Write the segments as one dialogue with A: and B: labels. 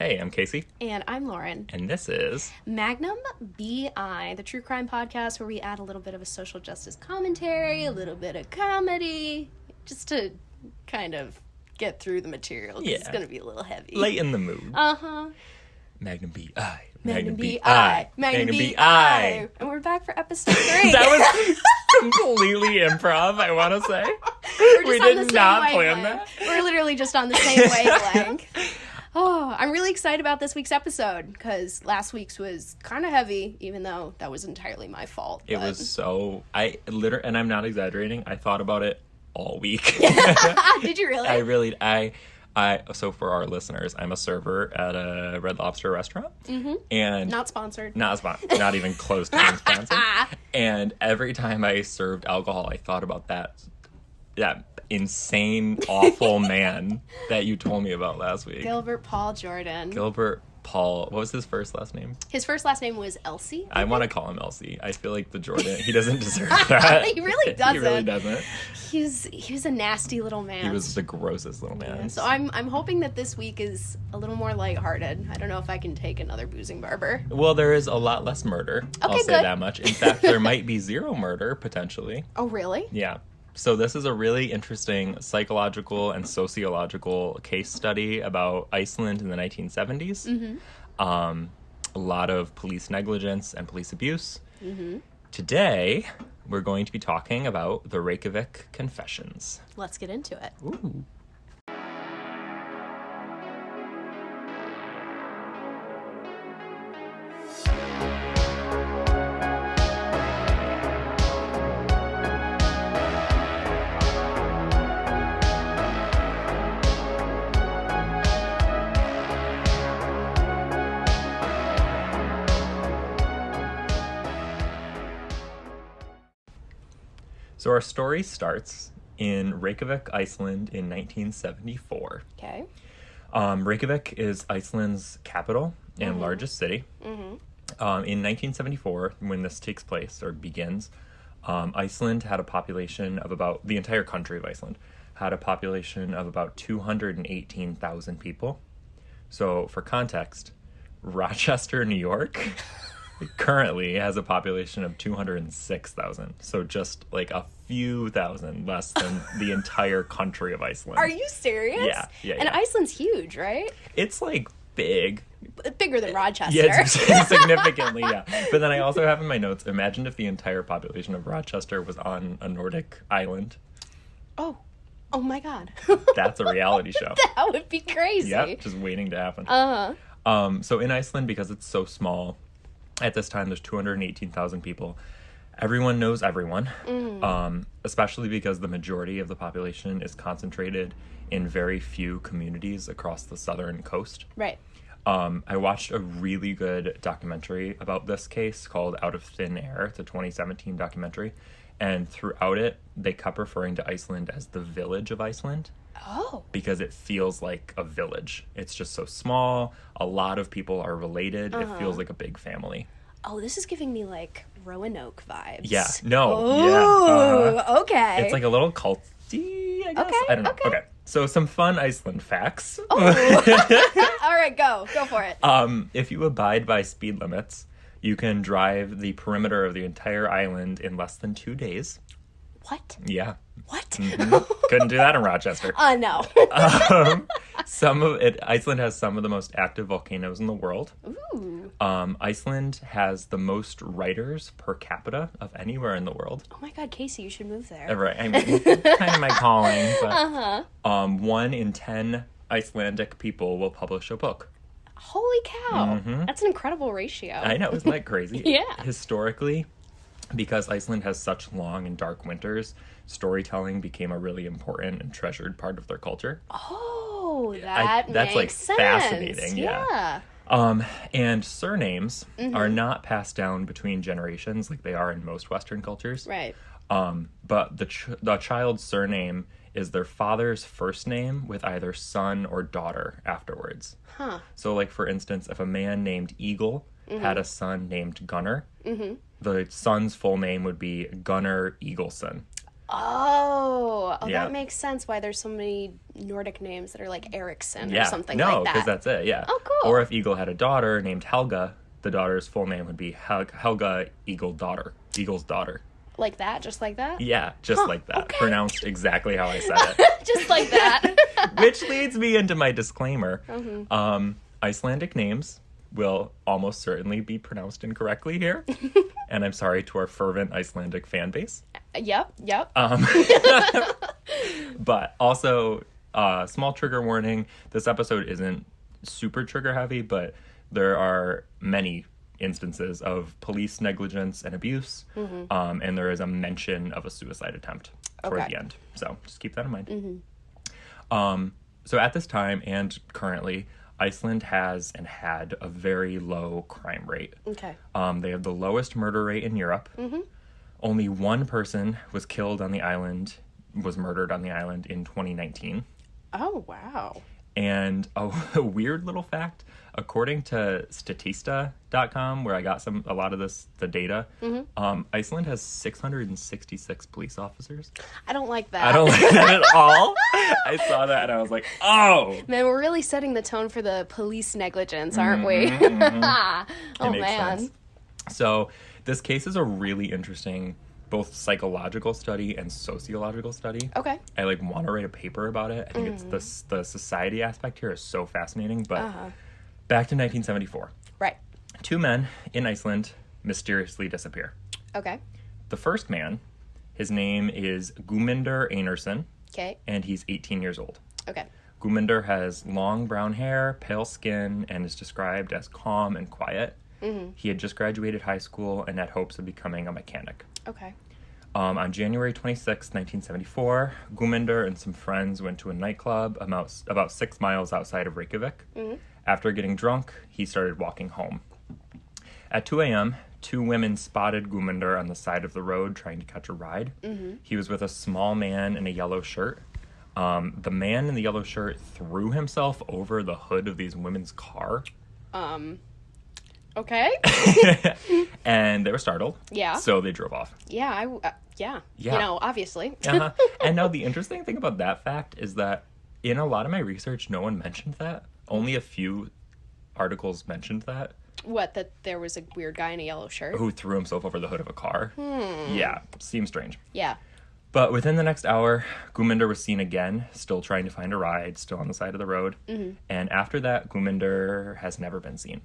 A: Hey, I'm Casey.
B: And I'm Lauren.
A: And this is
B: Magnum B.I, the true crime podcast where we add a little bit of a social justice commentary, a little bit of comedy, just to kind of get through the material. Yeah. It's going to be a little heavy.
A: Lighten the mood.
B: Uh-huh.
A: Magnum B.I.
B: Magnum B.I. Magnum B.I. And we're back for episode 3.
A: That was completely improv, I want to say. We did not plan that.
B: We're literally just on the same wavelength. Oh, I'm really excited about this week's episode because last week's was kind of heavy, even though that was entirely my fault.
A: It was so... and I'm not exaggerating, I thought about it all week.
B: Did you really?
A: So for our listeners, I'm a server at a Red Lobster restaurant. Mm-hmm. And
B: not sponsored.
A: Not even close to being sponsored. And every time I served alcohol, I thought about that insane, awful man that you told me about last week.
B: Gilbert Paul Jordan.
A: Gilbert Paul, what was his first last name?
B: His first last name was Elsie.
A: I want to call him Elsie. I feel like the Jordan, he doesn't deserve that.
B: He really doesn't.
A: He really doesn't.
B: He was a nasty little man.
A: He was the grossest little man.
B: Yeah, so I'm hoping that this week is a little more lighthearted. I don't know if I can take another boozing barber.
A: Well, there is a lot less murder.
B: Okay,
A: I'll say that much. In fact, there might be zero murder, potentially.
B: Oh, really?
A: Yeah. So this is a really interesting psychological and sociological case study about Iceland in the 1970s. Mm-hmm. A lot of police negligence and police abuse. Mm-hmm. Today, we're going to be talking about the Reykjavik Confessions.
B: Let's get into it.
A: Ooh. So our story starts in Reykjavik, Iceland in 1974.
B: Okay.
A: Reykjavik is Iceland's capital and largest city. Mm-hmm. In 1974, when this takes place or begins, Iceland had a population of the entire country of Iceland had a population of about 218,000 people. So for context, Rochester, New York... currently has a population of 206,000. So just like a few thousand less than the entire country of Iceland.
B: Are you serious?
A: Yeah.
B: And Iceland's huge, right?
A: It's like big.
B: Bigger than Rochester.
A: Yeah, it's significantly, yeah. But then I also have in my notes, imagine if the entire population of Rochester was on a Nordic island.
B: Oh my God.
A: That's a reality show.
B: That would be crazy.
A: Yep, just waiting to happen.
B: Uh-huh.
A: So in Iceland, because it's so small, at this time, there's 218,000 people. Everyone knows everyone, especially because the majority of the population is concentrated in very few communities across the southern coast.
B: Right.
A: I watched a really good documentary about this case called Out of Thin Air. It's a 2017 documentary. And throughout it, they kept referring to Iceland as the village of Iceland.
B: Oh.
A: Because it feels like a village. It's just so small. A lot of people are related. It feels like a big family.
B: Oh, this is giving me like Roanoke vibes.
A: Yeah. No.
B: Oh,
A: yeah.
B: Okay.
A: It's like a little culty, I guess.
B: Okay,
A: I don't know. Okay. So some fun Iceland facts.
B: Oh. All right, go for it.
A: If you abide by speed limits, you can drive the perimeter of the entire island in less than 2 days.
B: What?
A: Yeah.
B: What?
A: Mm-hmm. Couldn't do that in Rochester.
B: No.
A: Iceland has some of the most active volcanoes in the world.
B: Ooh.
A: Iceland has the most writers per capita of anywhere in the world.
B: Oh my God, Casey, you should move there.
A: Right. I mean, kind of my calling. But, 1 in 10 Icelandic people will publish a book.
B: Holy cow. Mm-hmm. That's an incredible ratio.
A: I know. Isn't that crazy?
B: Yeah.
A: Historically, because Iceland has such long and dark winters, storytelling became a really important and treasured part of their culture.
B: Oh, that's makes sense.
A: Fascinating. Yeah. And surnames are not passed down between generations like they are in most Western cultures.
B: Right.
A: But the child's surname is their father's first name with either son or daughter afterwards.
B: Huh.
A: So, like, for instance, if a man named Eagle had a son named Gunnar, the son's full name would be Gunnar Eagleson.
B: Oh,
A: yeah.
B: That makes sense why there's so many Nordic names that are like Ericsson
A: or
B: something like that.
A: No, because that's it, yeah.
B: Oh,
A: Or if Eagle had a daughter named Helga, the daughter's full name would be Helga Eagle's daughter.
B: Like that? Just like that?
A: Yeah, just like that.
B: Okay.
A: Pronounced exactly how I said it.
B: Just like that.
A: Which leads me into my disclaimer. Mm-hmm. Icelandic names will almost certainly be pronounced incorrectly here. And I'm sorry to our fervent Icelandic fan base.
B: Yep.
A: But also, small trigger warning, this episode isn't super trigger heavy, but there are many instances of police negligence and abuse, and there is a mention of a suicide attempt toward the end. So just keep that in mind. Mm-hmm. So at this time and currently, Iceland has and had a very low crime rate.
B: Okay.
A: They have the lowest murder rate in Europe. Mm-hmm. Only one person was murdered on the island in 2019.
B: Oh, wow.
A: And a weird little fact, according to Statista.com, where I got a lot of the data, Iceland has 666 police officers.
B: I don't like that.
A: I don't like that at all. I saw that and I was like, oh!
B: Man, we're really setting the tone for the police negligence, aren't we? Oh, man.
A: Sense. So this case is a really interesting both psychological study and sociological study.
B: Okay.
A: I want to write a paper about it. I think it's the society aspect here is so fascinating. But back to 1974.
B: Right.
A: 2 men in Iceland mysteriously disappear.
B: Okay.
A: The first man, his name is Guðmundur Einarsson.
B: Okay.
A: And he's 18 years old.
B: Okay.
A: Guðmundur has long brown hair, pale skin, and is described as calm and quiet. Mm-hmm. He had just graduated high school and had hopes of becoming a mechanic.
B: Okay.
A: On January 26, 1974, Guðmundur and some friends went to a nightclub about 6 miles outside of Reykjavik. Mm-hmm. After getting drunk, he started walking home. At 2 a.m., 2 women spotted Guðmundur on the side of the road trying to catch a ride. Mm-hmm. He was with a small man in a yellow shirt. The man in the yellow shirt threw himself over the hood of these women's car.
B: Okay.
A: And they were startled.
B: Yeah.
A: So they drove off.
B: Yeah, yeah. You know, obviously.
A: Uh-huh. And now the interesting thing about that fact is that in a lot of my research, no one mentioned that. Only a few articles mentioned that.
B: What, that there was a weird guy in a yellow shirt?
A: Who threw himself over the hood of a car. Yeah, seems strange.
B: Yeah.
A: But within the next hour, Guðmundur was seen again, still trying to find a ride, still on the side of the road. Mm-hmm. And after that, Guðmundur has never been seen.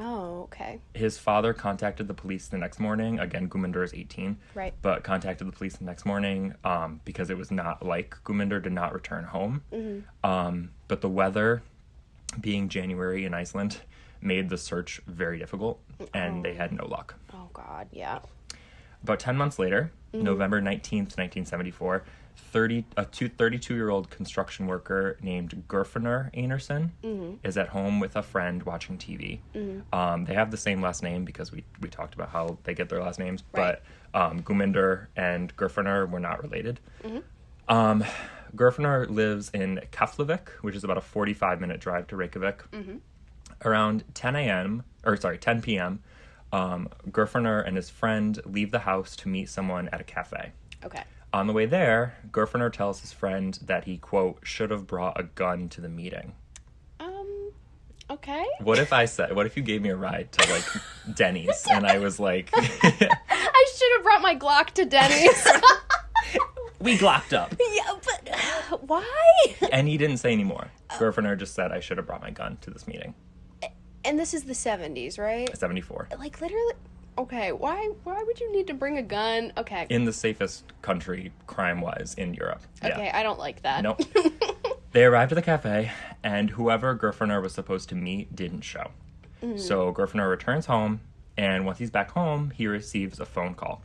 B: Oh, okay.
A: His father contacted the police the next morning. Again, Guðmundur is 18.
B: Right.
A: But contacted the police the next morning because it was not like Guðmundur did not return home. Mm-hmm. But the weather, being January in Iceland, made the search very difficult, and they had no luck.
B: Oh, God, yeah.
A: About 10 months later, November 19th, 1974, a 32-year-old construction worker named Geirfinnur Einarsson is at home with a friend watching TV. They have the same last name because we talked about how they get their last names, right. But Guðmundur and Geirfinnur were not related. Geirfinnur lives in Keflavik, which is about a 45-minute drive to Reykjavik. Around 10 p.m., Geirfinnur and his friend leave the house to meet someone at a cafe. Okay. On the way there, Geirfinnur tells his friend that he, quote, should have brought a gun to the meeting.
B: Okay.
A: What if you gave me a ride to, Denny's, and I was like...
B: I should have brought my Glock to Denny's.
A: We glocked up.
B: Yeah, but why?
A: And he didn't say anymore. Geirfinnur just said, I should have brought my gun to this meeting.
B: And this is the 70s, right?
A: 74.
B: Literally... Okay, why would you need to bring a gun? Okay.
A: In the safest country, crime-wise, in Europe.
B: Okay, yeah. I don't like that.
A: Nope. They arrived at the cafe, and whoever Geirfinnur was supposed to meet didn't show. So Geirfinnur returns home, and once he's back home, he receives a phone call.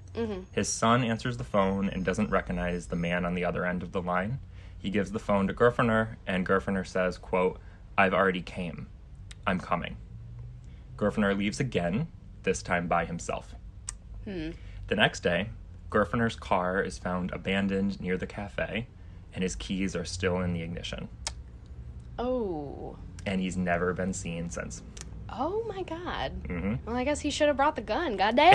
A: His son answers the phone and doesn't recognize the man on the other end of the line. He gives the phone to Geirfinnur, and Geirfinnur says, quote, I've already came. I'm coming. Geirfinnur leaves again, this time by himself. The next day, Geirfinnur's car is found abandoned near the cafe, and his keys are still in the ignition.
B: Oh.
A: And he's never been seen since.
B: Oh my God. Well, I guess he should have brought the gun. Goddamn.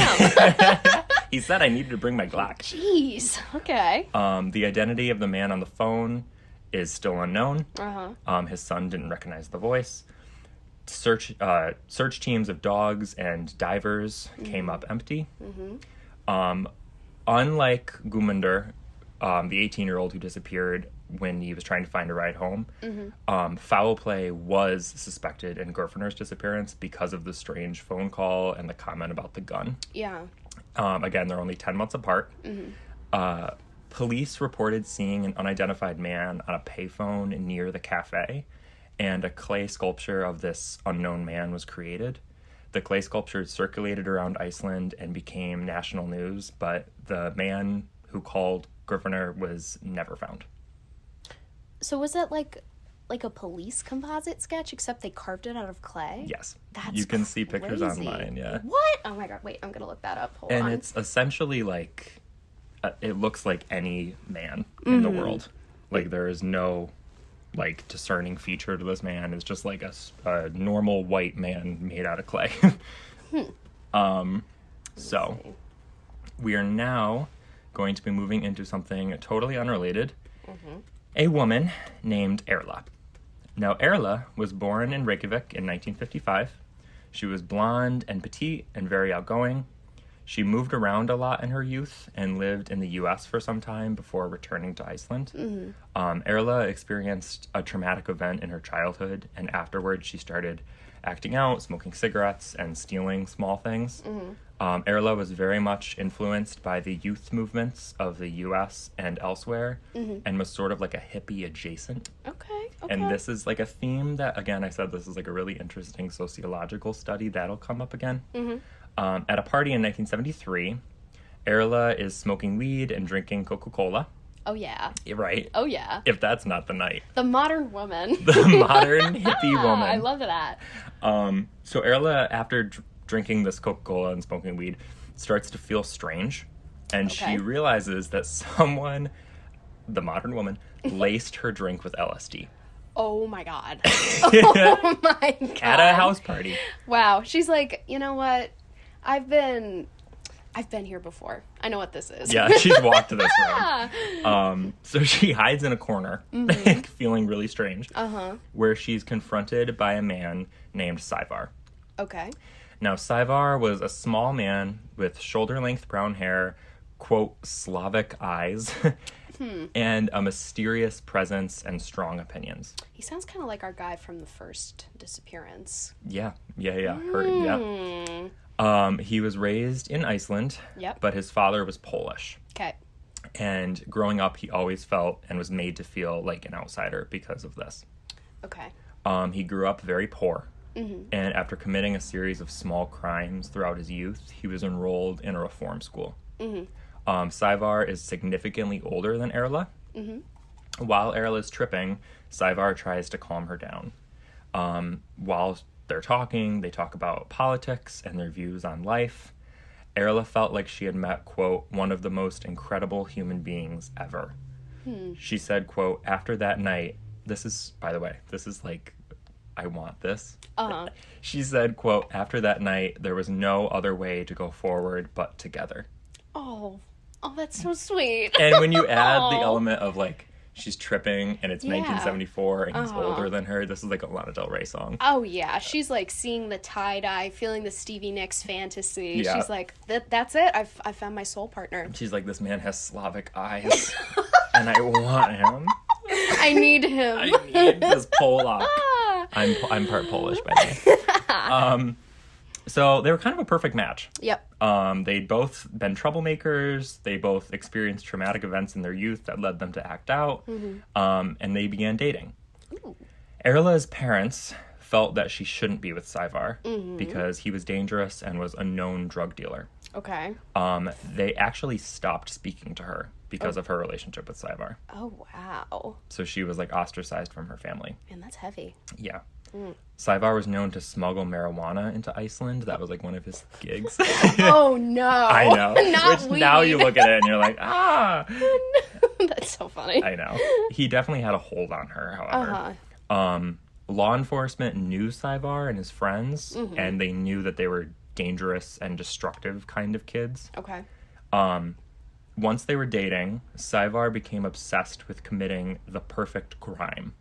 A: He said I needed to bring my Glock.
B: Jeez. Okay.
A: The identity of the man on the phone is still unknown.
B: Uh-huh.
A: His son didn't recognize the voice. search teams of dogs and divers came up empty. Unlike Guðmundur, the 18-year-old who disappeared when he was trying to find a ride home, foul play was suspected in Geirfinnur's disappearance because of the strange phone call and the comment about the gun.
B: Yeah.
A: Again, they're only 10 months apart. Police reported seeing an unidentified man on a payphone near the cafe, and a clay sculpture of this unknown man was created. The clay sculpture circulated around Iceland and became national news, but the man who called Geirfinnur was never found.
B: So was it like a police composite sketch, except they carved it out of clay?
A: Yes.
B: That's
A: you can see pictures
B: crazy.
A: online, yeah.
B: What? Oh my god, wait, I'm gonna look that up. Hold on.
A: And it's essentially like, it looks like any man in the world. Like, there is no, like, discerning feature to this man. It's just like a normal white man made out of clay. So, we are now going to be moving into something totally unrelated. A woman named Erla. Now, Erla was born in Reykjavik in 1955. She was blonde and petite and very outgoing. She moved around a lot in her youth and lived in the U.S. for some time before returning to Iceland. Erla experienced a traumatic event in her childhood, and afterwards she started acting out, smoking cigarettes, and stealing small things. Erla was very much influenced by the youth movements of the U.S. and elsewhere, and was sort of like a hippie adjacent.
B: Okay.
A: And this is like a theme that, again, I said this is like a really interesting sociological study that'll come up again. At a party in 1973, Erla is smoking weed and drinking Coca-Cola.
B: Oh, yeah.
A: Right?
B: Oh, yeah.
A: If that's not the night.
B: The modern woman.
A: The modern hippie woman.
B: I love that.
A: So Erla, after drinking this Coca-Cola and smoking weed, starts to feel strange. And she realizes that someone, the modern woman, laced her drink with LSD.
B: Oh, my God. Oh, my God.
A: At a house party.
B: Wow. She's like, you know what? I've been here before. I know what this is.
A: Yeah, she's walked to this room. So she hides in a corner, feeling really strange, where she's confronted by a man named Sævar.
B: Okay.
A: Now, Sævar was a small man with shoulder-length brown hair, quote, Slavic eyes, and a mysterious presence and strong opinions.
B: He sounds kind of like our guy from the first disappearance.
A: Yeah. He was raised in Iceland, but his father was Polish.
B: Okay.
A: And growing up, he always felt and was made to feel like an outsider because of this.
B: Okay.
A: He grew up very poor. And after committing a series of small crimes throughout his youth, he was enrolled in a reform school. Sævar is significantly older than Erla. While Erla is tripping, Sævar tries to calm her down. While they're talking, they talk about politics and their views on life. Erla felt like she had met, quote, one of the most incredible human beings ever. She said, quote, after that night, this is like, I want this. She said, quote, after that night, there was no other way to go forward but together.
B: Oh, that's so sweet.
A: And when you add the element of, like, she's tripping and it's 1974 and he's older than her, this is like a Lana Del Rey song.
B: Oh, yeah. She's, like, seeing the tie-dye, feeling the Stevie Nicks fantasy. Yeah. She's like, that's it. I found my soul partner.
A: She's like, this man has Slavic eyes and I want him.
B: I need him.
A: I need this Polak. I'm part Polish, by the way. So they were kind of a perfect match.
B: Yep.
A: They'd both been troublemakers. They both experienced traumatic events in their youth that led them to act out. And they began dating. Ooh. Erla's parents felt that she shouldn't be with Sævar because he was dangerous and was a known drug dealer.
B: Okay.
A: They actually stopped speaking to her because of her relationship with Sævar.
B: Oh, wow.
A: So she was, like, ostracized from her family.
B: Man, that's heavy.
A: Yeah. Sævar was known to smuggle marijuana into Iceland. That was, like, one of his gigs.
B: Oh, no.
A: I know.
B: Not
A: Which
B: weed.
A: now you look at it and you're like, ah.
B: That's so funny.
A: I know. He definitely had a hold on her, however. Law enforcement knew Sævar and his friends, and they knew that they were dangerous and destructive kind of kids.
B: Okay.
A: Once they were dating, Sævar became obsessed with committing the perfect crime.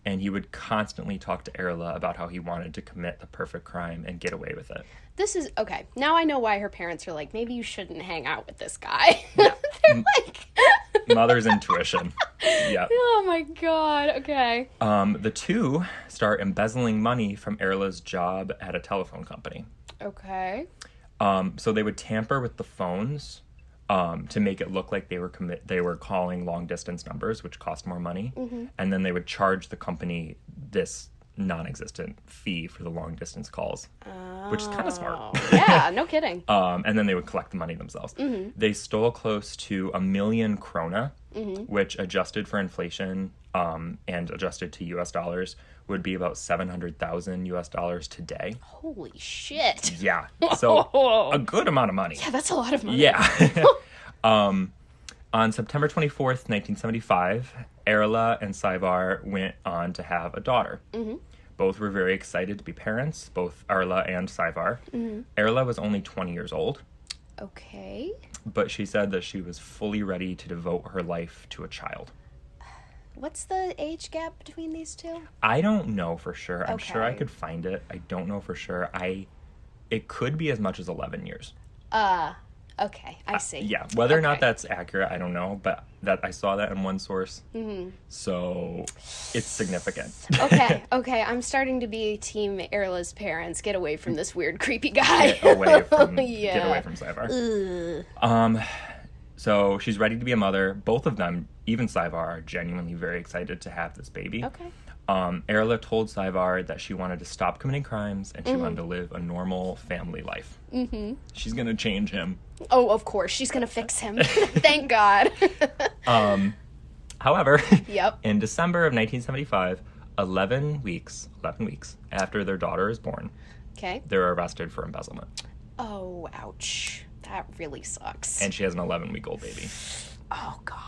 A: and he would constantly talk to Erla about how he wanted to commit the perfect crime and get away with it.
B: This is, okay, now I know why her parents are like, maybe you shouldn't hang out with this guy. They're like...
A: Mother's intuition. Yeah.
B: Oh my god, okay.
A: The two start embezzling money from Erla's job at a telephone company.
B: Okay.
A: So they would tamper with the phones to make it look like they were calling long distance numbers, which cost more money, and then they would charge the company this non-existent fee for the long distance calls, which is kind of smart.
B: Yeah, no kidding.
A: And then they would collect the money themselves. They stole close to 1 million krona, which adjusted for inflation and adjusted to US dollars would be about $700,000 today.
B: Holy shit.
A: Yeah. So a good amount of money.
B: Yeah, that's a lot of money.
A: Yeah. On September 24th, 1975, Erla and Savar went on to have a daughter. Both were very excited to be parents, both Erla and Savar. Erla was only 20 years old.
B: Okay.
A: But she said that she was fully ready to devote her life to a child.
B: What's the age gap between these two?
A: I don't know for sure. I'm sure I
B: Okay.
A: could find it. I don't know for sure. It could be as much as 11 years.
B: Okay, I see.
A: Yeah, whether or not
B: Okay.
A: that's accurate, I don't know, but that I saw that in one source. So it's significant.
B: Okay, I'm starting to be Team Erla's parents. Get away from this weird, creepy guy.
A: Get away from
B: Yeah.
A: Savar. So she's ready to be a mother. Both of them, even Savar, are genuinely very excited to have this baby.
B: Okay.
A: Erla told Savar that she wanted to stop committing crimes and she wanted to live a normal family life. She's going to change him.
B: Oh, of course. She's going to fix him. Thank God.
A: However,
B: Yep.
A: in December of 1975, 11 weeks after their daughter is born,
B: Okay.
A: they're arrested for embezzlement.
B: Oh, ouch. That really sucks.
A: And she has an 11-week-old baby.
B: Oh, God.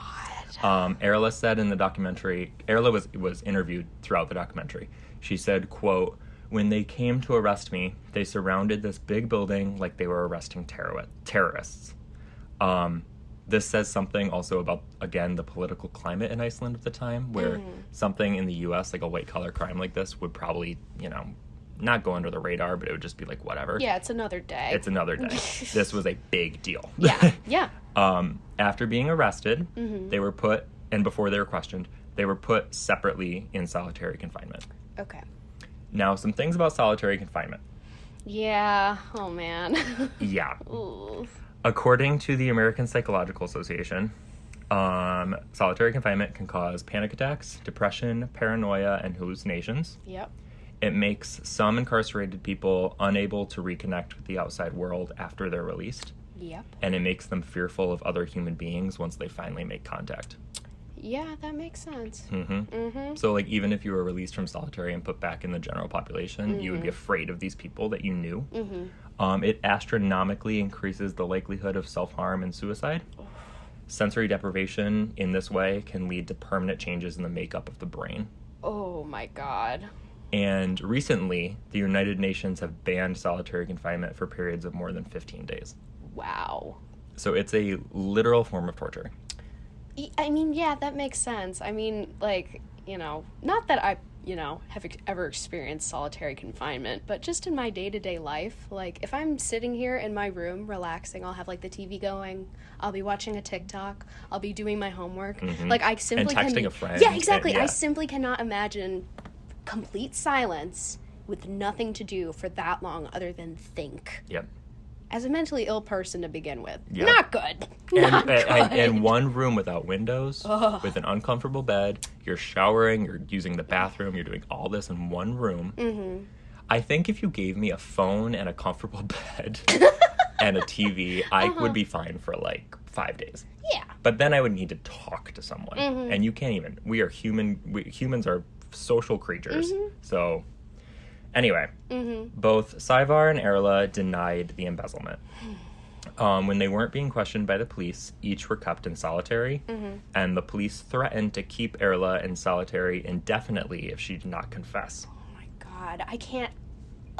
A: Erla said in the documentary, Erla was interviewed throughout the documentary. She said, quote, "When they came to arrest me, they surrounded this big building like they were arresting terrorists." This says something also about, again, the political climate in Iceland at the time, where something in the U.S., like a white-collar crime like this, would probably, not go under the radar, but it would just be like, whatever.
B: Yeah, it's another day.
A: It's another day. This was a big deal.
B: Yeah.
A: After being arrested, they were put, and before they were questioned, they were put separately in solitary confinement.
B: Okay.
A: Now, some things about solitary confinement.
B: Yeah. Oh, man.
A: Yeah.
B: Ooh.
A: According to the American Psychological Association, solitary confinement can cause panic attacks, depression, paranoia, and hallucinations.
B: Yep.
A: It makes some incarcerated people unable to reconnect with the outside world after they're released.
B: Yep.
A: And it makes them fearful of other human beings once they finally make contact.
B: Yeah, that makes sense.
A: So, like, even if you were released from solitary and put back in the general population, you would be afraid of these people that you knew. It astronomically increases the likelihood of self-harm and suicide. Sensory deprivation in this way can lead to permanent changes in the makeup of the brain.
B: Oh, my God.
A: And recently, the United Nations have banned solitary confinement for periods of more than 15 days.
B: Wow.
A: So it's a literal form of torture.
B: I mean, yeah, that makes sense. I mean, like, not that I, have ever experienced solitary confinement, but just in my day-to-day life, like, if I'm sitting here in my room relaxing, I'll have, like, the TV going, I'll be watching a TikTok, I'll be doing my homework. Like, I simply
A: and texting a friend.
B: Yeah, exactly.
A: And,
B: I simply cannot imagine complete silence with nothing to do for that long other than think.
A: Yep.
B: As a mentally ill person to begin with.
A: Yep.
B: Not good. Not good.
A: And one room without windows, with an uncomfortable bed, you're showering, you're using the bathroom, you're doing all this in one room. I think if you gave me a phone and a comfortable bed and a TV, I would be fine for like 5 days.
B: Yeah.
A: But then I would need to talk to someone. And you can't even. We are humans are social creatures. So, anyway, both Savar and Erla denied the embezzlement. When they weren't being questioned by the police, each were kept in solitary, and the police threatened to keep Erla in solitary indefinitely if she did not confess.
B: Oh my God. I can't.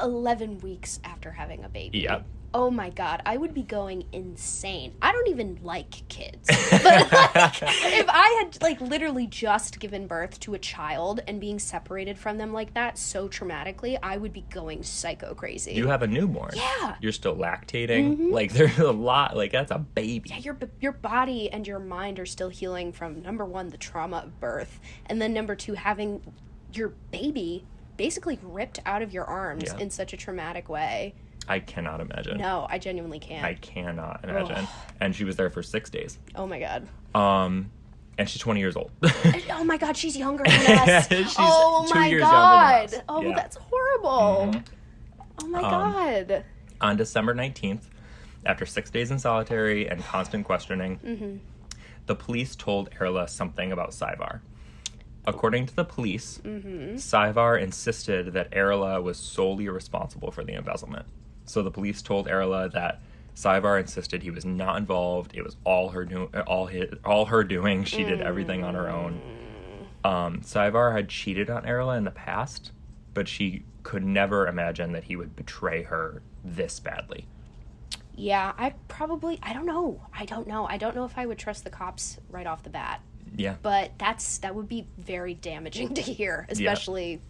B: 11 weeks after having a baby.
A: Yep.
B: Oh my God, I would be going insane. I don't even like kids. But like, if I had like literally just given birth to a child and being separated from them like that so traumatically, I would be going psycho crazy.
A: You have a newborn.
B: Yeah.
A: You're still lactating. Like, there's a lot. Like, that's a baby.
B: Yeah, your body and your mind are still healing from, number one, the trauma of birth, and then number two, having your baby basically ripped out of your arms in such a traumatic way.
A: I cannot imagine.
B: No, I genuinely can't.
A: I cannot imagine. And she was there for 6 days.
B: Oh my God.
A: And she's 20 years old.
B: Oh my God, she's younger than us.
A: She's
B: oh
A: 2
B: my
A: years
B: God.
A: younger than us.
B: Oh,
A: Yeah.
B: that's horrible. Oh my God.
A: On December 19th, after 6 days in solitary and constant questioning, the police told Erla something about Savar. According to the police, Savar insisted that Erla was solely responsible for the embezzlement. So the police told Erla that Savar insisted he was not involved. It was all her doing. She did everything on her own. Savar had cheated on Erla in the past, but she could never imagine that he would betray her this badly.
B: Yeah, I don't know. I don't know if I would trust the cops right off the bat.
A: Yeah.
B: But that would be very damaging to hear, especially,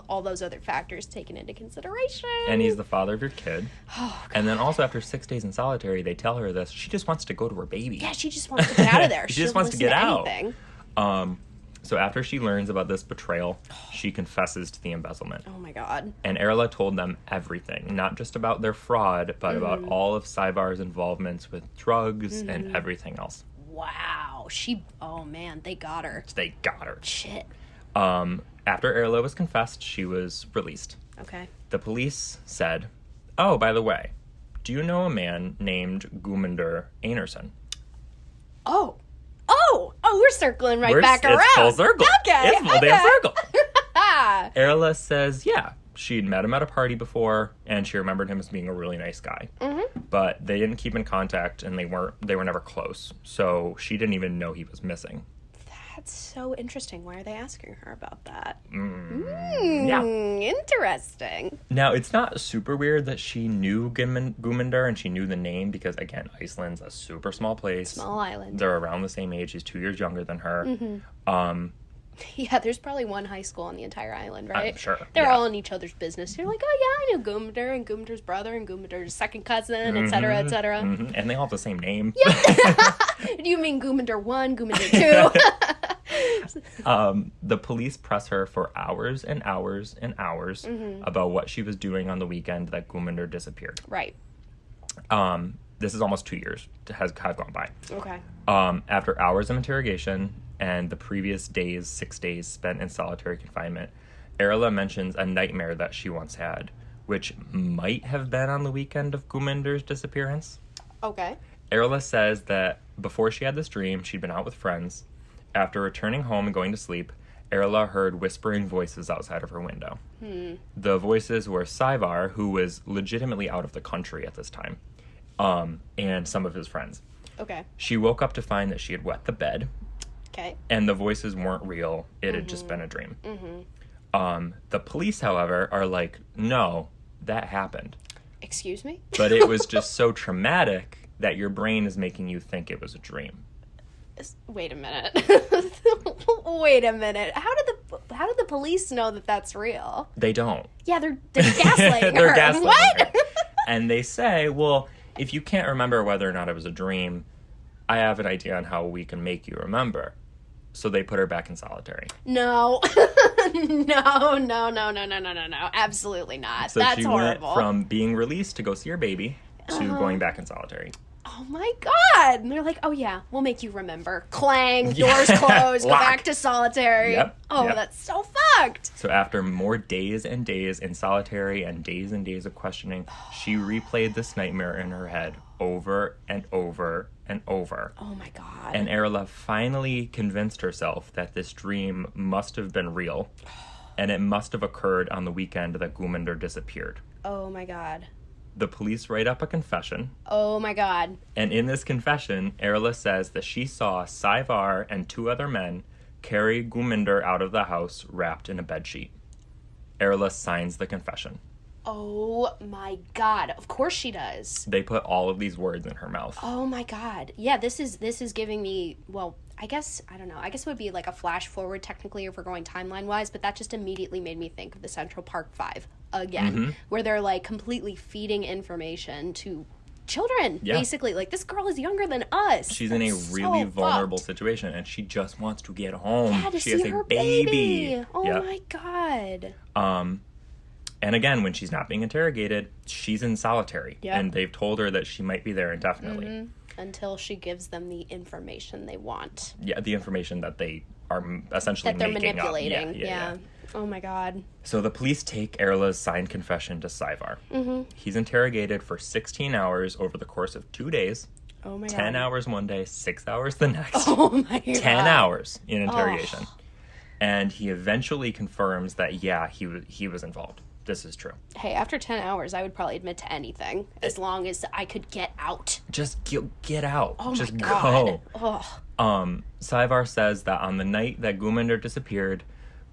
B: all those other factors taken into consideration.
A: And he's the father of your kid.
B: Oh, God.
A: And then also after 6 days in solitary, they tell her this. She just wants to go to her baby.
B: Yeah, she just wants to get out of there.
A: She just wants to get out.
B: Anything.
A: So after she learns about this betrayal, she confesses to the embezzlement.
B: Oh my God.
A: And Erla told them everything, not just about their fraud, but about all of Savar's involvements with drugs and everything else.
B: Wow. Oh man, they got her.
A: They got her.
B: Shit.
A: After Erla was confessed, she was released.
B: Okay.
A: The police said, "Oh, by the way, do you know a man named Guðmundur Einarsson?"
B: Oh, we're circling back around.
A: It's full circle.
B: Okay.
A: It's full damn circle. Erla says, yeah, she'd met him at a party before, and she remembered him as being a really nice guy. But they didn't keep in contact, and they were never close. So she didn't even know he was missing.
B: That's so interesting. Why are they asking her about that?
A: Yeah.
B: Interesting.
A: Now, it's not super weird that she knew Guðmundur and she knew the name because, again, Iceland's a super small place.
B: Small island.
A: They're around the same age. He's 2 years younger than her.
B: Yeah, there's probably one high school on the entire island, right?
A: I'm sure.
B: They're all in each other's business. You're like, oh yeah, I know Guðmundur and Guðmundur's brother and Guðmundur's second cousin, et cetera, et cetera.
A: And they all have the same name.
B: Yeah. Do you mean Guðmundur 1, Guðmundur 2?
A: The police press her for hours and hours and hours about what she was doing on the weekend that Guðmundur disappeared.
B: Right.
A: This is almost 2 years have gone by.
B: Okay.
A: After hours of interrogation and the previous 6 days spent in solitary confinement, Erla mentions a nightmare that she once had, which might have been on the weekend of Guðmundur's disappearance.
B: Okay.
A: Erla says that before she had this dream, she'd been out with friends. After returning home and going to sleep, Erla heard whispering voices outside of her window. The voices were Savar, who was legitimately out of the country at this time, and some of his friends.
B: Okay.
A: She woke up to find that she had wet the bed.
B: Okay.
A: And the voices weren't real. It had just been a dream. The police, however, are like, no, that happened.
B: Excuse me?
A: But it was just so traumatic that your brain is making you think it was a dream.
B: Wait a minute. Wait a minute. How did the police know that that's real?
A: They don't.
B: Yeah, they're gaslighting her.
A: They're gaslighting
B: what?
A: her. And they say, well, if you can't remember whether or not it was a dream, I have an idea on how we can make you remember. So they put her back in solitary.
B: No. No. Absolutely not.
A: So
B: that's
A: she
B: horrible.
A: went from being released to go see her baby to going back in solitary.
B: Oh my God. And they're like, oh yeah, we'll make you remember. Clang, doors closed, go back to solitary.
A: Yep.
B: That's so fucked.
A: So after more days and days in solitary and days of questioning, she replayed this nightmare in her head over and over and over.
B: Oh my God.
A: And Erla finally convinced herself that this dream must have been real, and it must have occurred on the weekend that Guðmundur disappeared.
B: Oh my God.
A: The police write up a confession.
B: Oh my God.
A: And in this confession, Erla says that she saw Savar and 2 other men carry Guðmundur out of the house wrapped in a bedsheet. Erla signs the confession.
B: Oh my God. Of course she does.
A: They put all of these words in her mouth.
B: Oh my God. Yeah, this is giving me, well, I don't know. I guess it would be like a flash forward technically if we're going timeline wise, but that just immediately made me think of the Central Park 5 again, where they're like completely feeding information to children, basically. Like, this girl is younger than us.
A: She's in a really vulnerable situation, and she just wants to get home.
B: Yeah, to
A: she
B: see
A: has
B: her
A: a baby.
B: Oh my God.
A: And again, when she's not being interrogated, she's in solitary.
B: Yep.
A: And they've told her that she might be there indefinitely.
B: Until she gives them the information they want.
A: Yeah, the information that they are essentially
B: that they're
A: making
B: manipulating.
A: up. Yeah.
B: Oh my God.
A: So the police take Erla's signed confession to Savar. He's interrogated for 16 hours over the course of 2 days.
B: Oh my God.
A: 10 hours one day, 6 hours the next.
B: Oh my God.
A: 10 hours in interrogation. And he eventually confirms that, he was involved. This is true.
B: Hey, after 10 hours, I would probably admit to anything, as long as I could get out.
A: Just get out.
B: Oh
A: just
B: my God.
A: go. Savar says that on the night that Guðmundur disappeared,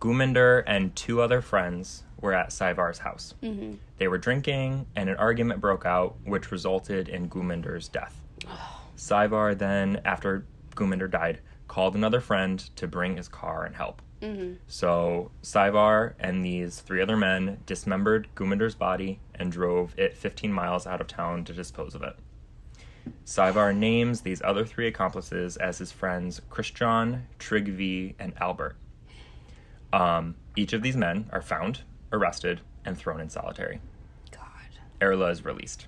A: Guðmundur and 2 other friends were at Savar's house. They were drinking, and an argument broke out, which resulted in Guðmundur's death. Savar then, after Guðmundur died, called another friend to bring his car and help. So Savar and these 3 other men dismembered Guðmundur's body and drove it 15 miles out of town to dispose of it. Savar names these other 3 accomplices as his friends Kristján, Tryggvi, and Albert. Each of these men are found, arrested, and thrown in solitary.
B: God.
A: Erla is released.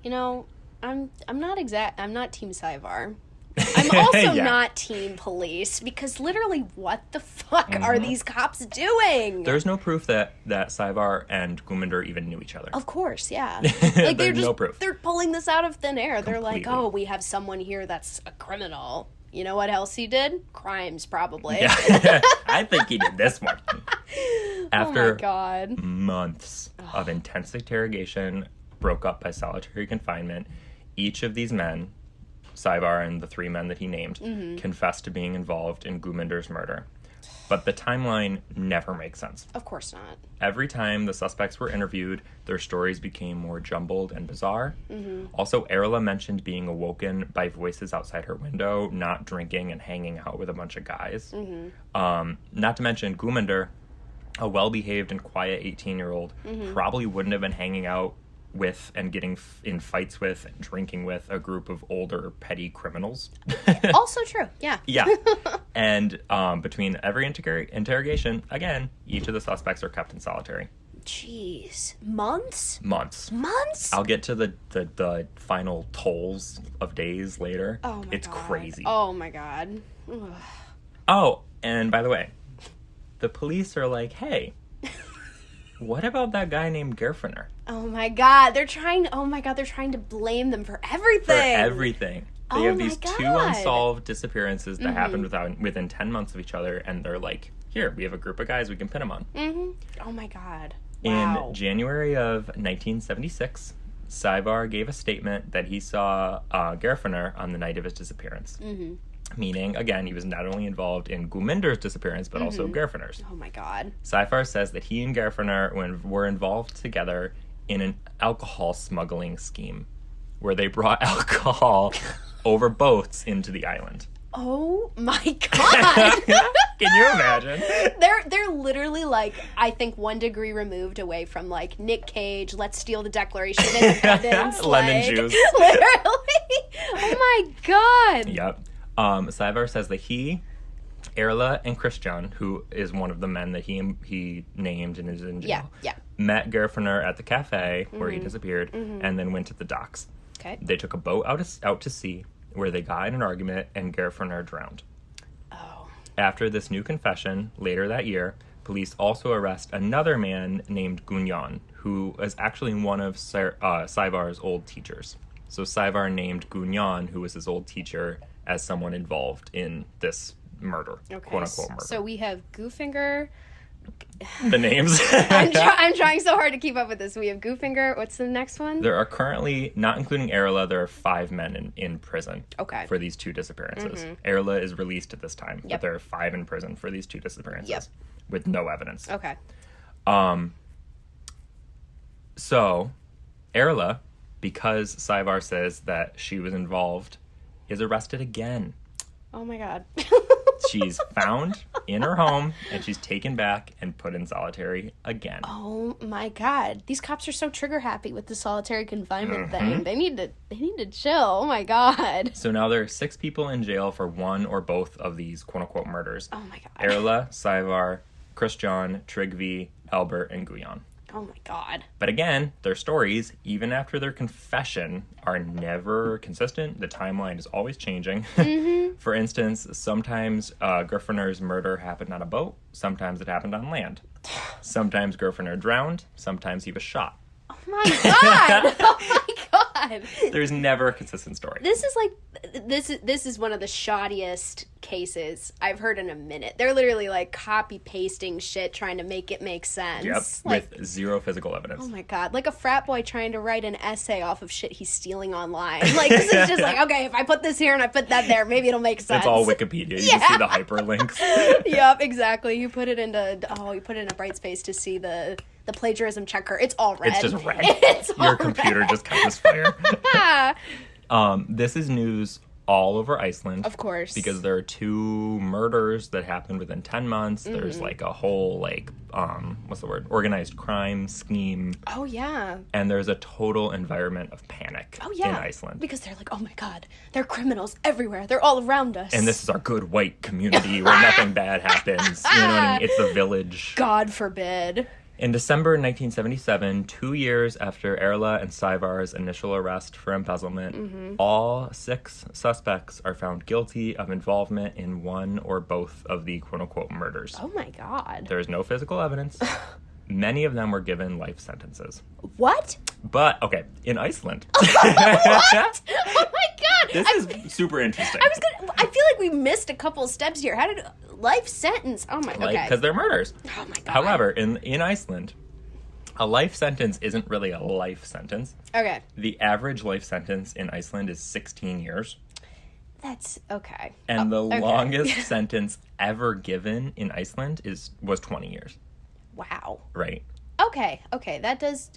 B: You know, I'm not Team Savar. I'm also not team police, because literally what the fuck are these cops doing?
A: There's no proof that Savar and Guðmundur even knew each other.
B: Of course, yeah. Like,
A: There's no proof.
B: They're pulling this out of thin air.
A: Completely.
B: They're like, oh, we have someone here that's a criminal. You know what else he did? Crimes, probably.
A: Yeah. I think he did this one. After
B: oh my God.
A: months of intense interrogation, broke up by solitary confinement, each of these men, Savar and the 3 men that he named, confessed to being involved in Guðmundur's murder. But the timeline never makes sense.
B: Of course not.
A: Every time the suspects were interviewed, their stories became more jumbled and bizarre. Also, Erla mentioned being awoken by voices outside her window, not drinking and hanging out with a bunch of guys. Not to mention, Guðmundur, a well-behaved and quiet 18-year-old, probably wouldn't have been hanging out with and getting in fights with and drinking with a group of older petty criminals.
B: Also true, yeah.
A: Yeah. And between every interrogation, again, each of the suspects are kept in solitary.
B: Jeez. Months?
A: Months. I'll get to the final tolls of days later.
B: Oh my God.
A: It's crazy.
B: Oh my God. Ugh.
A: Oh, and by the way, the police are like, hey, what about that guy named Geirfinnur?
B: Oh my God, they're trying to blame them for everything. They have these 2 unsolved disappearances that happened within 10 months of each other, and they're like, here, we have a group of guys we can pin them on. Oh my God. Wow.
A: In January of 1976, Savar gave a statement that he saw Geirfinnur on the night of his disappearance. Meaning, again, he was not only involved in Guðmundur's disappearance, but also Geirfinnur's.
B: Oh my God.
A: Savar says that he and Geirfinnur were involved together in an alcohol smuggling scheme, where they brought alcohol over boats into the island.
B: Oh my God.
A: Can you imagine?
B: They're literally like, I think 1 degree removed away from like Nick Cage, Let's Steal the Declaration of Independence.
A: Lemon juice.
B: Literally. Oh my God.
A: Yep. Savar says that he, Erla, and Kristján, who is one of the men that he named and is in jail, met Geirfinnur at the cafe where he disappeared, and then went to the docks.
B: Okay.
A: They took a boat out to sea, where they got in an argument, and Geirfinnur drowned.
B: Oh.
A: After this new confession, later that year, police also arrest another man named Guðjón, who is actually one of Savar's old teachers. So Savar named Guðjón, who was his old teacher, as someone involved in this murder, quote-unquote murder.
B: So we have Goofinger.
A: The names.
B: I'm trying so hard to keep up with this. We have Goofinger. What's the next one?
A: There are currently, not including Erla, there are 5 men in prison for these 2 disappearances. Erla is released at this time, but there are 5 in prison for these 2 disappearances with no evidence.
B: Okay.
A: So, Erla, because Savar says that she was involved, is arrested again.
B: Oh my god.
A: She's found in her home, and she's taken back and put in solitary again.
B: Oh my god. These cops are so trigger happy with the solitary confinement thing. They need to chill. Oh my god.
A: So now there are 6 people in jail for one or both of these quote-unquote murders.
B: Oh my god.
A: Erla, Savar, Kristjan, Tryggvi, Albert, and Guðjón.
B: Oh my god.
A: But again, their stories, even after their confession, are never consistent. The timeline is always changing. For instance, sometimes Griffinur's murder happened on a boat. Sometimes it happened on land. Sometimes Griffinur drowned. Sometimes he was shot.
B: Oh my god. Oh my god.
A: There's never a consistent story.
B: This is like this is one of the shoddiest cases I've heard in a minute. They're literally like copy pasting shit trying to make it make sense.
A: Yep,
B: like,
A: with zero physical evidence.
B: Oh my god, like a frat boy trying to write an essay off of shit he's stealing online. Like this is just like, okay, if I put this here and I put that there, maybe it'll make sense.
A: It's all Wikipedia. You just see the hyperlinks.
B: Yep, exactly. You put it in a bright space to see the plagiarism checker. It's all red.
A: It's just red. Your computer just catches fire. This is news all over Iceland.
B: Of course.
A: Because there are 2 murders that happened within 10 months. There's like a whole organized crime scheme.
B: Oh yeah.
A: And there's a total environment of panic in Iceland.
B: Because they're like, oh my god, there are criminals everywhere. They're all around us.
A: And this is our good white community where nothing bad happens. You know what I mean? It's the village.
B: God forbid.
A: In December 1977, 2 years after Erla and Savar's initial arrest for embezzlement, all 6 suspects are found guilty of involvement in one or both of the quote-unquote murders.
B: Oh my god.
A: There is no physical evidence. Many of them were given life sentences.
B: What?
A: But, okay, in Iceland.
B: What? Oh my god.
A: This is super interesting.
B: I feel like we missed a couple steps here. How did life sentence? Oh my god. Okay.
A: Because they're murders.
B: Oh my god.
A: However, in Iceland, a life sentence isn't really a life sentence.
B: Okay.
A: The average life sentence in Iceland is 16 years.
B: That's okay.
A: And the longest sentence ever given in Iceland was 20 years.
B: Wow.
A: Right.
B: Okay. That does,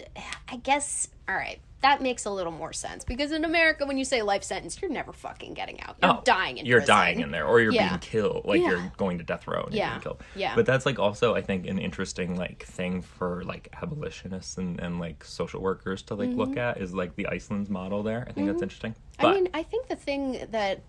B: I guess, all right. That makes a little more sense. Because in America, when you say life sentence, you're never fucking getting out. You're dying in prison.
A: You're dying in there. Or you're being killed. Like, you're going to death row and you're being killed.
B: Yeah.
A: But that's, like, also, I think, an interesting, like, thing for, like, abolitionists and like, social workers to, like, look at is, like, the Iceland's model there. I think that's interesting. But,
B: I mean, I think the thing that...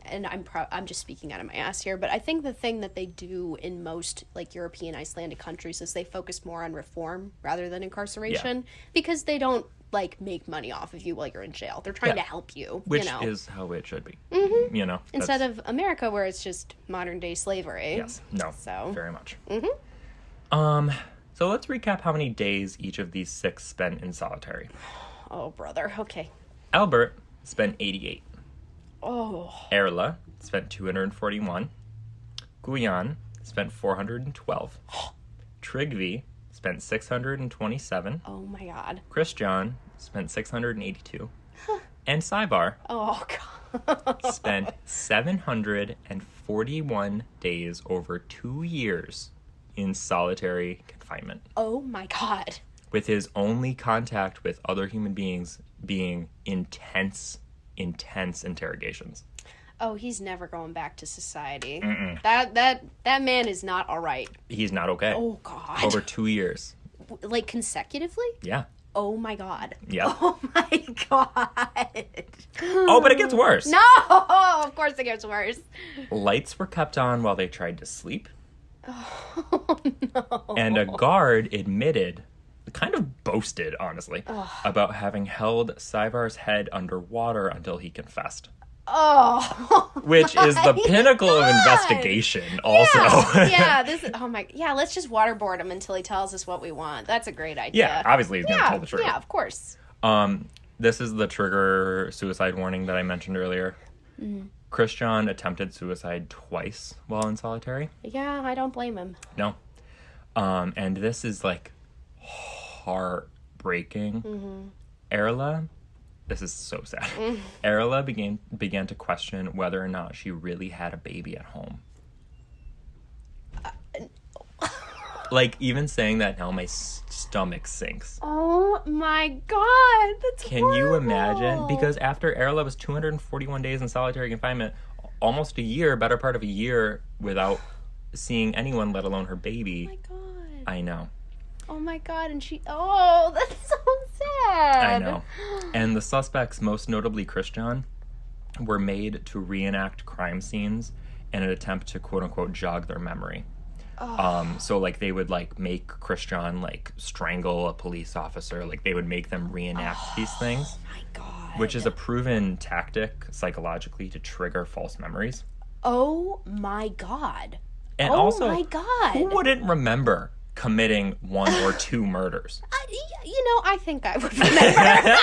B: and I'm just speaking out of my ass here, but I think the thing that they do in most like European Icelandic countries is they focus more on reform rather than incarceration because they don't like make money off of you while you're in jail. They're trying to help you,
A: which is how it should be. You know,
B: instead of America where it's just modern day slavery.
A: Yes, no,
B: so
A: very much. So let's recap how many days each of these 6 spent in solitary.
B: Oh brother, okay.
A: Albert spent 88.
B: Oh.
A: Erla spent 241. Guðjón spent 412. Tryggvi spent 627.
B: Oh my god.
A: Kristjan spent 682. And Savar spent 741 days over 2 years in solitary confinement.
B: Oh my god.
A: With his only contact with other human beings being intense interrogations.
B: Oh, he's never going back to society. That man is not all right.
A: He's not okay.
B: Oh god.
A: Over 2 years.
B: Like consecutively?
A: Yeah.
B: Oh my god.
A: Yeah.
B: Oh my god.
A: Oh, but it gets worse.
B: No, of course it gets worse.
A: Lights were kept on while they tried to sleep.
B: Oh no.
A: And a guard admitted, kind of boasted, honestly, about having held Savar's head underwater until he confessed.
B: Oh,
A: which is the pinnacle of investigation, also.
B: Let's just waterboard him until he tells us what we want. That's a great idea.
A: Yeah, obviously he's going to tell the truth.
B: Yeah, of course.
A: This is the trigger suicide warning that I mentioned earlier. Kristjan attempted suicide twice while in solitary.
B: Yeah, I don't blame him.
A: No. And this is, like, heartbreaking. Erla, this is so sad. Erla began to question whether or not she really had a baby at home. Like, even saying that now, my stomach sinks.
B: Oh my God, that's
A: Can
B: horrible.
A: you imagine? Because after Erla was 241 days in solitary confinement, almost a year, better part of a year, without seeing anyone, let alone her baby.
B: Oh my God.
A: I know.
B: Oh my God, and that's so sad.
A: I know. And the suspects, most notably Christian, were made to reenact crime scenes in an attempt to quote-unquote jog their memory. So, like, they would, like, make Christian, like, strangle a police officer. Like, they would make them reenact these things.
B: Oh my God.
A: Which is a proven tactic psychologically to trigger false memories.
B: Oh my God.
A: And
B: also, my God.
A: Who wouldn't remember committing 1 or 2 murders?
B: I think I would remember.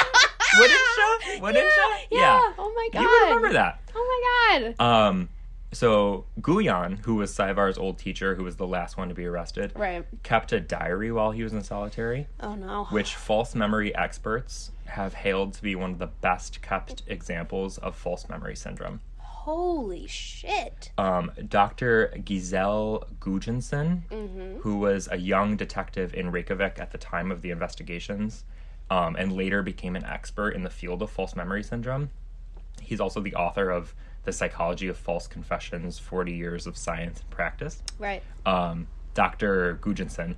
A: Wouldn't you?
B: Yeah. Oh my God.
A: You would remember that.
B: Oh my God.
A: So Guyan, who was Saivar's old teacher, who was the last one to be arrested,
B: Right.
A: kept a diary while he was in solitary.
B: Oh no.
A: Which false memory experts have hailed to be one of the best kept examples of false memory syndrome.
B: Holy shit.
A: Dr. Giselle Gudjonsen, who was a young detective in Reykjavik at the time of the investigations, and later became an expert in the field of false memory syndrome. He's also the author of The Psychology of False Confessions, 40 Years of Science and Practice.
B: Right.
A: Dr. Gudjonsen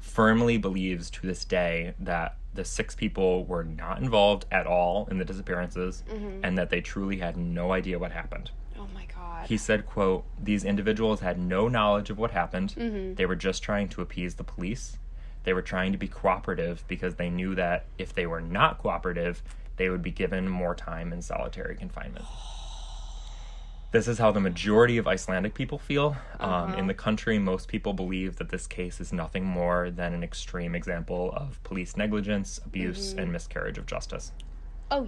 A: firmly believes to this day that the 6 people were not involved at all in the disappearances and that they truly had no idea what happened.
B: Oh my God.
A: He said, quote, "These individuals had no knowledge of what happened. They were just trying to appease the police. They were trying to be cooperative because they knew that if they were not cooperative, they would be given more time in solitary confinement." This is how the majority of Icelandic people feel. In the country, most people believe that this case is nothing more than an extreme example of police negligence, abuse, and miscarriage of justice.
B: Oh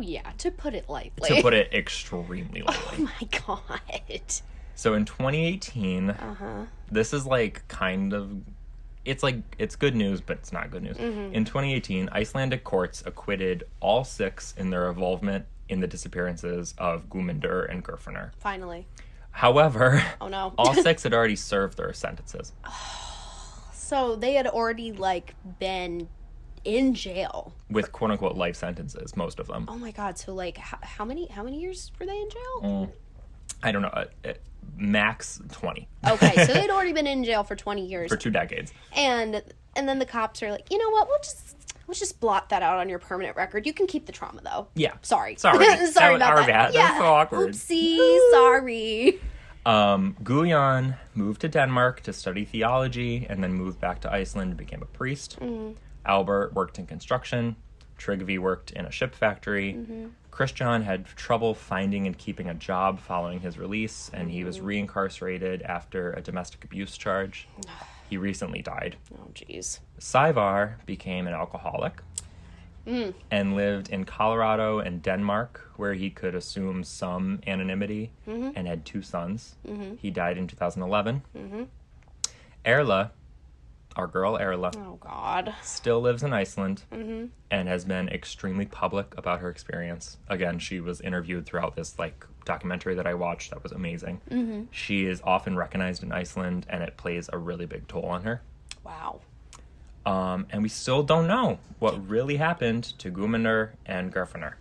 B: yeah, to put it lightly.
A: To put it extremely lightly.
B: Oh my God.
A: So in 2018, this is like kind of... It's good news, but it's not good news. In 2018, Icelandic courts acquitted all 6 in their involvement in the disappearances of Guðmundur and Geirfinnur.
B: Finally.
A: However,
B: oh no,
A: all 6 had already served their sentences.
B: So they had already, like, been in jail.
A: With quote-unquote life sentences, most of them.
B: Oh my God, so, like, how many years were they in jail?
A: I don't know. Max 20.
B: Okay, so they'd already been in jail for 20 years.
A: For 2 decades.
B: And then the cops are like, you know what, let's just blot that out on your permanent record. You can keep the trauma, though.
A: Yeah.
B: Sorry.
A: Sorry
B: about
A: our
B: that.
A: bad.
B: Yeah.
A: That's so awkward.
B: Oopsie. Sorry.
A: Guðjón moved to Denmark to study theology and then moved back to Iceland and became a priest. Albert worked in construction. Tryggvi worked in a ship factory. Christian had trouble finding and keeping a job following his release, and he was reincarcerated after a domestic abuse charge. He recently died.
B: Oh, jeez.
A: Saivar became an alcoholic and lived in Colorado and Denmark, where he could assume some anonymity and had 2 sons. He died in 2011. Erla, our girl Erla,
B: Oh, God.
A: still lives in Iceland and has been extremely public about her experience. Again, she was interviewed throughout this like documentary that I watched that was amazing. She is often recognized in Iceland, and it plays a really big toll on her.
B: Wow.
A: And we still don't know what really happened to Guðmundur and Geirfinnur.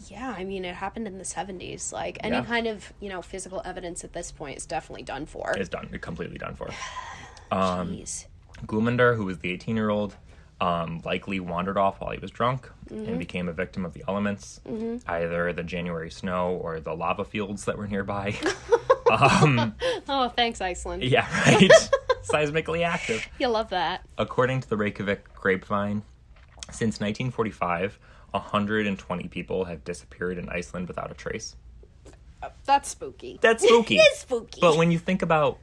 B: Yeah, I mean, it happened in the 70s. Like, any kind of, physical evidence at this point is definitely done for.
A: It's done. Completely done for.
B: Jeez.
A: Guðmundur, who was the 18-year-old, likely wandered off while he was drunk and became a victim of the elements, either the January snow or the lava fields that were nearby.
B: Oh, thanks, Iceland.
A: Yeah, right? Seismically active.
B: You love that.
A: According to the Reykjavik Grapevine, since 1945, 120 people have disappeared in Iceland without a trace.
B: That's spooky.
A: That's spooky.
B: It's spooky.
A: But when you think about...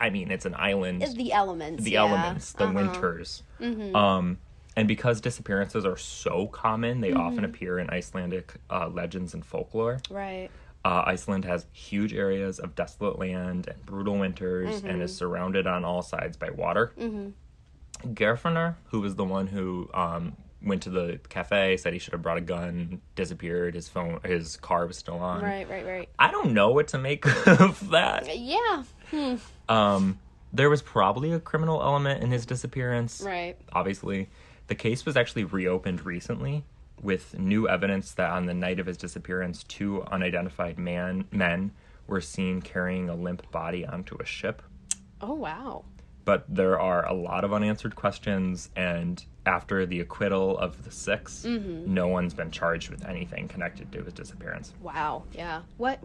A: I mean, it's an island.
B: The elements.
A: The elements, the winters. And because disappearances are so common, they often appear in Icelandic legends and folklore.
B: Right.
A: Iceland has huge areas of desolate land and brutal winters and is surrounded on all sides by water. Geirfinnur, who was the one who went to the cafe, said he should have brought a gun, disappeared, his car was still on.
B: Right.
A: I don't know what to make of that.
B: Yeah.
A: There was probably a criminal element in his disappearance.
B: Right.
A: Obviously. The case was actually reopened recently with new evidence that on the night of his disappearance, 2 unidentified men were seen carrying a limp body onto a ship.
B: Oh, wow.
A: But there are a lot of unanswered questions, and after the acquittal of the 6, no one's been charged with anything connected to his disappearance.
B: Wow, yeah. What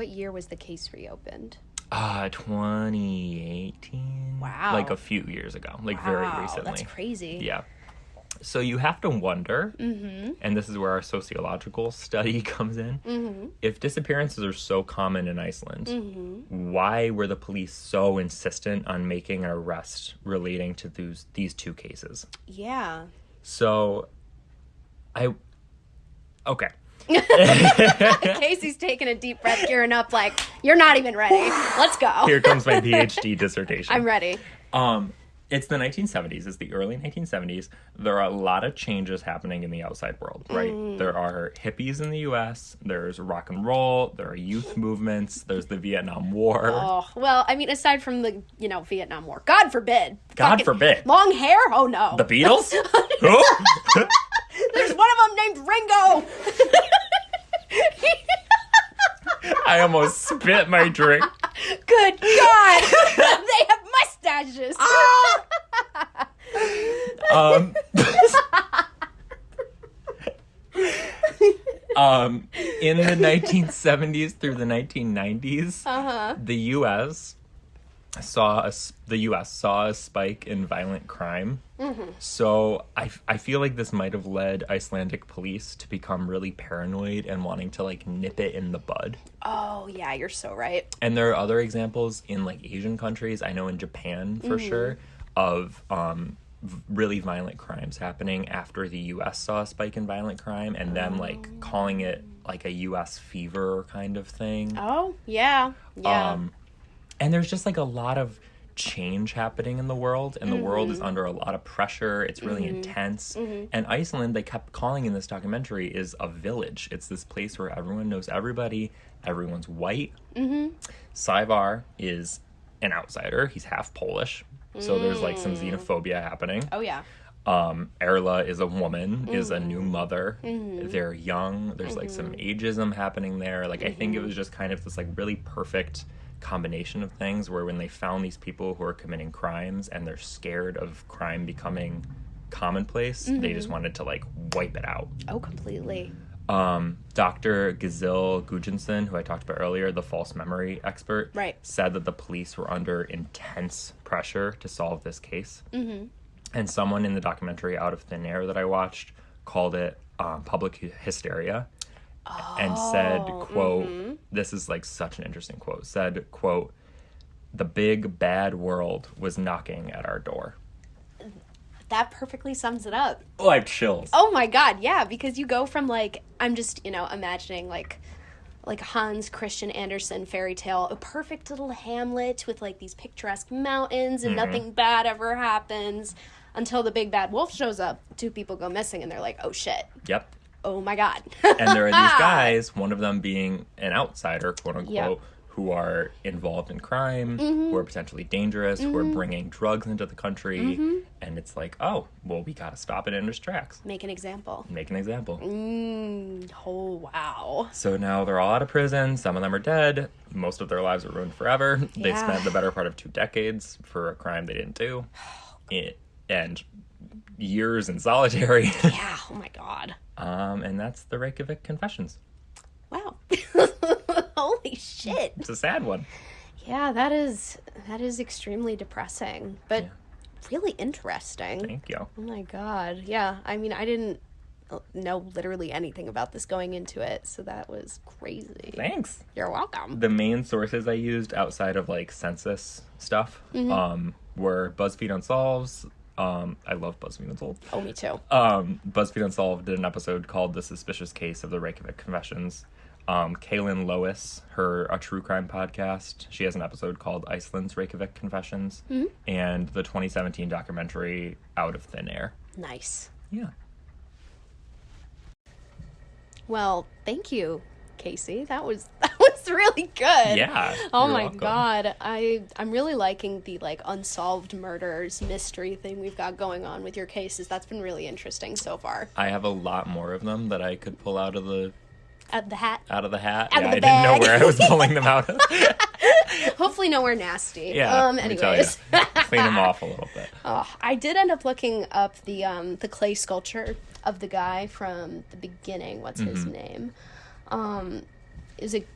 B: year was the case reopened?
A: 2018.
B: Wow.
A: Like a few years ago. Like very recently.
B: That's crazy.
A: Yeah. So you have to wonder, and this is where our sociological study comes in, if disappearances are so common in Iceland, why were the police so insistent on making an arrest relating to these 2 cases?
B: Yeah.
A: So, okay.
B: Casey's taking a deep breath, gearing up like, you're not even ready. Let's go.
A: Here comes my PhD dissertation.
B: I'm ready.
A: It's the 1970s. It's the early 1970s. There are a lot of changes happening in the outside world, right? There are hippies in the U.S. There's rock and roll. There are youth movements. There's the Vietnam War.
B: Oh, well, I mean, aside from the, Vietnam War. God forbid.
A: God forbid.
B: Long hair? Oh, no.
A: The Beatles? Who?
B: There's one of them named Ringo.
A: I almost spit my drink.
B: Good God. They have mustaches.
A: In the 1970s through the 1990s, the U.S. saw a spike in violent crime. So I feel like this might have led Icelandic police to become really paranoid and wanting to like nip it in the bud.
B: Oh, yeah, you're so right.
A: And there are other examples in like Asian countries, I know in Japan for sure, of really violent crimes happening after the U.S. saw a spike in violent crime and them like calling it like a U.S. fever kind of thing.
B: Oh, yeah. Yeah.
A: And there's just like a lot of change happening in the world, and the world is under a lot of pressure. It's really intense. And Iceland, they kept calling in this documentary, is a village. It's this place where everyone knows everybody. Everyone's white. Savar is an outsider. He's half Polish. So there's like some xenophobia happening.
B: Oh, yeah.
A: Erla is a woman, is a new mother. They're young. There's like some ageism happening there. Like I think it was just kind of this like really perfect combination of things where when they found these people who are committing crimes and they're scared of crime becoming commonplace, they just wanted to like wipe it out.
B: Oh, completely.
A: Dr. Gazil Gudjonsson, who I talked about earlier, the false memory expert, said that the police were under intense pressure to solve this case. And someone in the documentary Out of Thin Air that I watched called it public hysteria. And said, quote, this is like such an interesting quote, said, quote, the big bad world was knocking at our door.
B: That perfectly sums it up.
A: Oh, I have chills.
B: Oh my God, yeah, because you go from like, I'm just, imagining like Hans Christian Andersen fairy tale, a perfect little hamlet with like these picturesque mountains and nothing bad ever happens until the big bad wolf shows up. 2 people go missing and they're like, oh shit.
A: Yep.
B: Oh my God.
A: And there are these guys, one of them being an outsider, quote unquote, who are involved in crime, who are potentially dangerous, who are bringing drugs into the country. And it's like, oh, well, we got to stop it in its tracks.
B: Make an example. Oh, wow.
A: So now they're all out of prison. Some of them are dead. Most of their lives are ruined forever.
B: Yeah.
A: They spent the better part of 2 decades for a crime they didn't do. And years in solitary.
B: Yeah, oh my God.
A: And that's the Reykjavik Confessions.
B: Wow. Holy shit.
A: It's a sad one.
B: Yeah, that is extremely depressing, but really interesting.
A: Thank you.
B: Oh my God. Yeah, I mean, I didn't know literally anything about this going into it, so that was crazy.
A: Thanks.
B: You're welcome.
A: The main sources I used outside of like census stuff were BuzzFeed Unsolved. I love BuzzFeed Unsolved.
B: Oh, me too.
A: BuzzFeed Unsolved did an episode called The Suspicious Case of the Reykjavik Confessions. Kaylin Lois, a true crime podcast, she has an episode called Iceland's Reykjavik Confessions. And the 2017 documentary Out of Thin Air.
B: Nice.
A: Yeah.
B: Well, thank you, Casey. That was was really good.
A: Yeah.
B: Oh my God. I'm really liking the like unsolved murders mystery thing we've got going on with your cases. That's been really interesting so far.
A: I have a lot more of them that I could pull out of the
B: hat.
A: Out of the hat.
B: Out
A: yeah,
B: of the
A: I
B: bag.
A: didn't know where I was pulling them out of.
B: Hopefully nowhere nasty.
A: Yeah.
B: Anyways.
A: Clean them off a little bit.
B: Oh, I did end up looking up the clay sculpture of the guy from the beginning. What's his name? Is it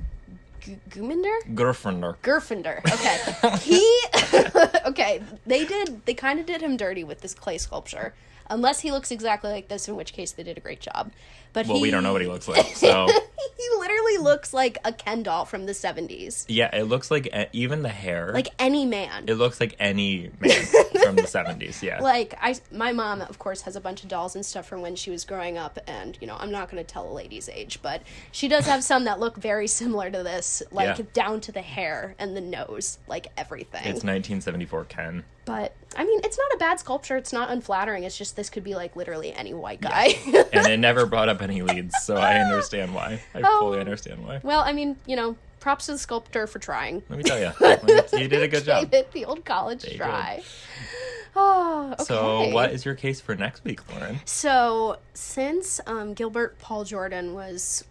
B: Guminder? Gerfinder. Okay. Okay. They kind of did him dirty with this clay sculpture. Unless he looks exactly like this, in which case they did a great job. But
A: we don't know what he looks like, so...
B: He literally looks like a Ken doll from the 70s.
A: Yeah, it looks like even the hair.
B: Like any man.
A: It looks like any man from the 70s, yeah.
B: Like, my mom, of course, has a bunch of dolls and stuff from when she was growing up, and, you know, I'm not going to tell a lady's age, but she does have some that look very similar to this, like, down to the hair and the nose, like, everything.
A: It's 1974 Ken.
B: But, I mean, it's not a bad sculpture. It's not unflattering. It's just this could be, like, literally any white guy.
A: Yeah. And it never brought up any leads, so I understand why. I fully understand why.
B: Well, I mean, you know, props to the sculptor for trying.
A: Let me tell you. He did a good job.
B: Gave it the old college try. Oh, okay.
A: So, what is your case for next week, Lauren?
B: So, since Gilbert Paul Jordan was...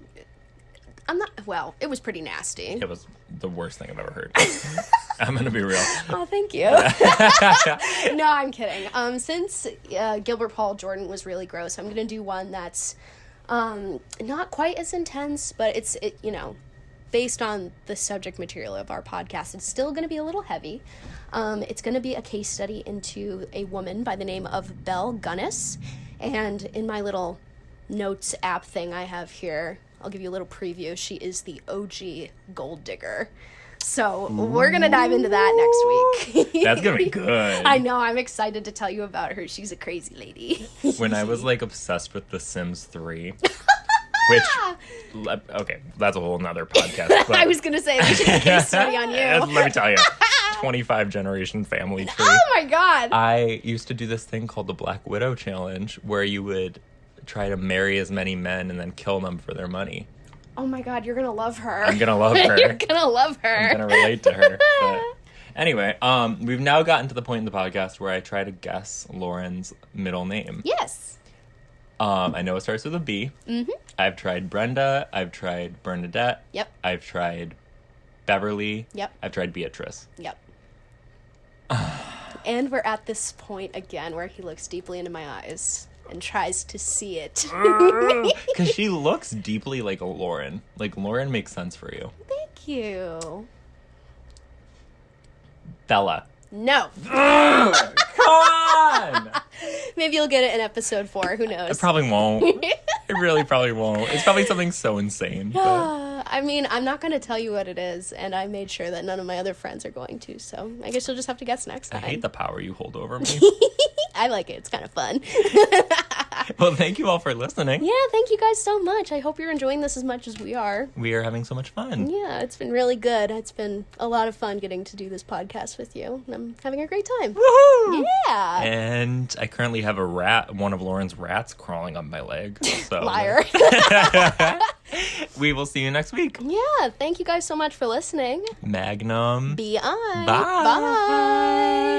B: it was pretty nasty.
A: It was the worst thing I've ever heard. I'm going to be real.
B: Oh, thank you. No, I'm kidding. Since Gilbert Paul Jordan was really gross, I'm going to do one that's not quite as intense, but it's you know, based on the subject material of our podcast, it's still going to be a little heavy. It's going to be a case study into a woman by the name of Belle Gunnis. And in my little notes app thing I have here, I'll give you a little preview. She is the OG gold digger. So we're going to dive into that next week.
A: That's going to be good.
B: I know. I'm excited to tell you about her. She's a crazy lady.
A: When I was, like, obsessed with The Sims 3, which, okay, that's a whole nother podcast. But
B: I was going to say, we should do a case study on you.
A: Let me tell you, 25-generation family tree.
B: Oh, my God.
A: I used to do this thing called the Black Widow Challenge, where you would try to marry as many men and then kill them for their money.
B: Oh my God, you're gonna love her.
A: I'm gonna love her.
B: You're gonna love her.
A: I'm gonna relate to her. But anyway, we've now gotten to the point in the podcast where I try to guess Lauren's middle name.
B: Yes.
A: I know it starts with a B. Mm-hmm. I've tried Brenda. I've tried Bernadette.
B: Yep.
A: I've tried Beverly.
B: Yep.
A: I've tried Beatrice.
B: Yep. And we're at this point again where he looks deeply into my eyes and tries to see it.
A: Because she looks deeply like a Lauren. Like, Lauren makes sense for you.
B: Thank you.
A: Bella.
B: No.
A: Come on!
B: Maybe you'll get it in episode 4. Who knows?
A: It probably won't. It really probably won't. It's probably something so insane. But...
B: I mean, I'm not going to tell you what it is, and I made sure that none of my other friends are going to, so I guess you'll just have to guess next time.
A: I hate the power you hold over me.
B: I like it. It's kind of fun.
A: Well, thank you all for listening.
B: Yeah, thank you guys so much. I hope you're enjoying this as much as we are.
A: We are having so much fun.
B: Yeah, it's been really good. It's been a lot of fun getting to do this podcast with you. And I'm having a great time.
A: Woohoo!
B: Yeah.
A: And I currently have a rat, one of Lauren's rats, crawling up my leg. So.
B: Liar.
A: We will see you next week.
B: Yeah, thank you guys so much for listening.
A: Magnum
B: B.I.
A: Bye.
B: Bye.